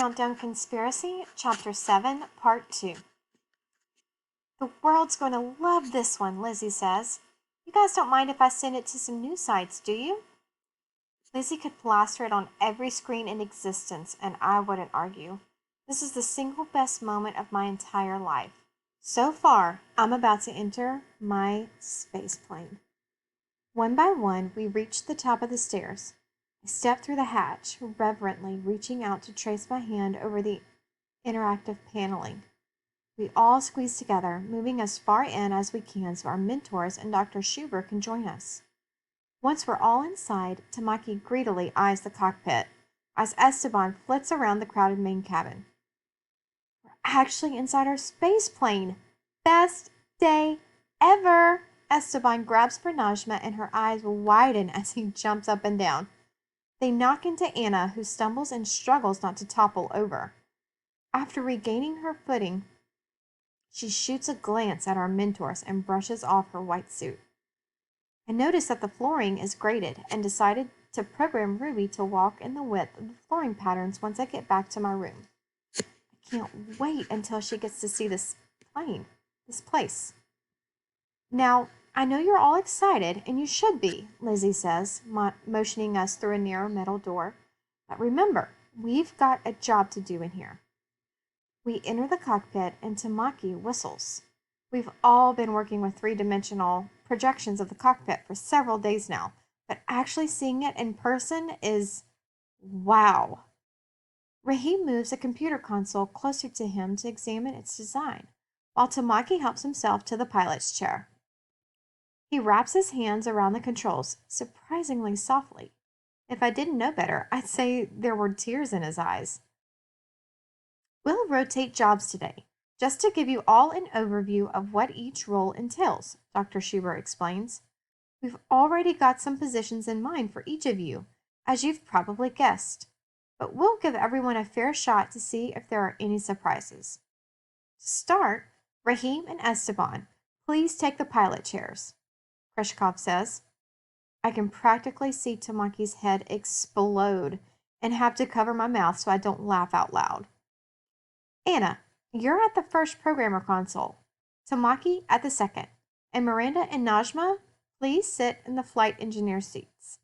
Countdown Conspiracy, Chapter 7, Part 2. The world's going to love this one, Lizzie says. You guys don't mind if I send it to some news sites, do you? Lizzie could plaster it on every screen in existence, and I wouldn't argue. This is the single best moment of my entire life. So far, I'm about to enter my space plane. One by one, we reached the top of the stairs. I stepped through the hatch, reverently reaching out to trace my hand over the interactive paneling. We all squeeze together, moving as far in as we can so our mentors and Dr. Schubert can join us. Once we're all inside, Tamaki greedily eyes the cockpit as Esteban flits around the crowded main cabin. We're actually inside our space plane! Best day ever! Esteban grabs for Najma and her eyes widen as he jumps up and down. They knock into Anna, who stumbles and struggles not to topple over. After regaining her footing, she shoots a glance at our mentors and brushes off her white suit. I notice that the flooring is graded and decided to program Ruby to walk in the width of the flooring patterns once I get back to my room. I can't wait until she gets to see this place. Now, I know you're all excited, and you should be, Lizzie says, motioning us through a narrow metal door. But remember, we've got a job to do in here. We enter the cockpit, and Tamaki whistles. We've all been working with three-dimensional projections of the cockpit for several days now, but actually seeing it in person is wow. Rahim moves a computer console closer to him to examine its design, while Tamaki helps himself to the pilot's chair. He wraps his hands around the controls, surprisingly softly. If I didn't know better, I'd say there were tears in his eyes. We'll rotate jobs today, just to give you all an overview of what each role entails, Dr. Schubert explains. We've already got some positions in mind for each of you, as you've probably guessed, but we'll give everyone a fair shot to see if there are any surprises. To start, Rahim and Esteban, please take the pilot chairs, Kreshkov says. I can practically see Tamaki's head explode and have to cover my mouth so I don't laugh out loud. Anna, you're at the first programmer console, Tamaki at the second, and Miranda and Najma, please sit in the flight engineer seats.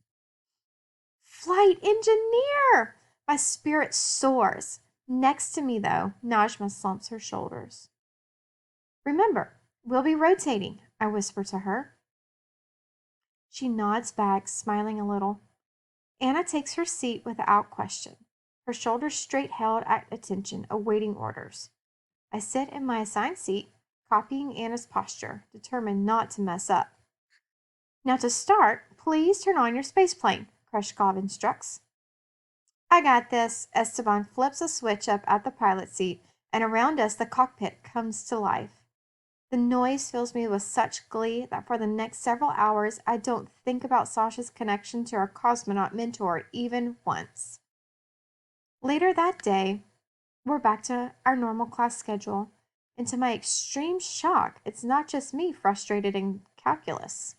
Flight engineer! My spirit soars. Next to me, though, Najma slumps her shoulders. Remember, we'll be rotating, I whisper to her. She nods back, smiling a little. Anna takes her seat without question, her shoulders straight held at attention, awaiting orders. I sit in my assigned seat, copying Anna's posture, determined not to mess up. Now to start, please turn on your space plane, Kreshkov instructs. I got this. Esteban flips a switch up at the pilot seat, and around us the cockpit comes to life. The noise fills me with such glee that for the next several hours I don't think about Sasha's connection to our cosmonaut mentor even once. Later that day, we're back to our normal class schedule, and to my extreme shock, it's not just me frustrated in calculus.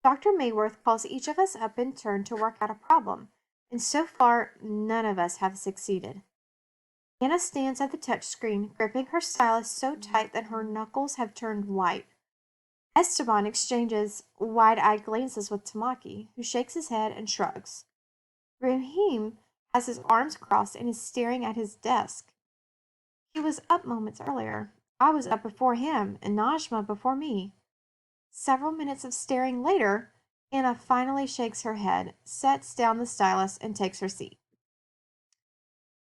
Dr. Mayworth calls each of us up in turn to work out a problem, and so far, none of us have succeeded. Anna stands at the touchscreen, gripping her stylus so tight that her knuckles have turned white. Esteban exchanges wide-eyed glances with Tamaki, who shakes his head and shrugs. Rahim has his arms crossed and is staring at his desk. He was up moments earlier. I was up before him, and Najma before me. Several minutes of staring later, Anna finally shakes her head, sets down the stylus, and takes her seat.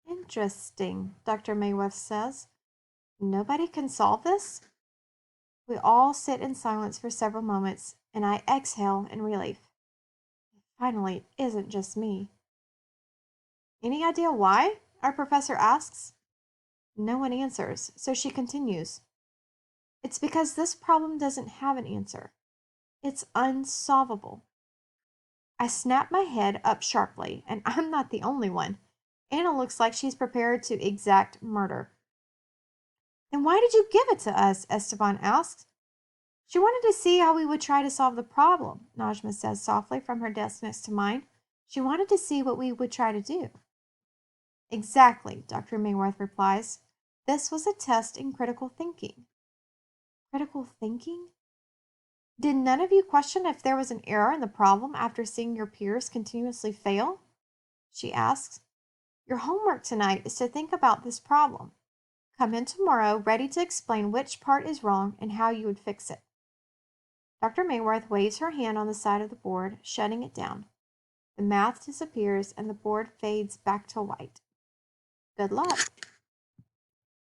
Interesting, Dr. Mayworth says. Nobody can solve this? We all sit in silence for several moments, and I exhale in relief. Finally, it isn't just me. Any idea why? Our professor asks. No one answers, so she continues. It's because this problem doesn't have an answer. It's unsolvable. I snap my head up sharply, and I'm not the only one. Anna looks like she's prepared to exact murder. Then why did you give it to us? Esteban asks. She wanted to see how we would try to solve the problem, Najma says softly from her desk next to mine. She wanted to see what we would try to do. Exactly, Dr. Mayworth replies. This was a test in critical thinking. Critical thinking? Did none of you question if there was an error in the problem after seeing your peers continuously fail? She asks. Your homework tonight is to think about this problem. Come in tomorrow ready to explain which part is wrong and how you would fix it. Dr. Mayworth waves her hand on the side of the board, shutting it down. The math disappears and the board fades back to white. Good luck.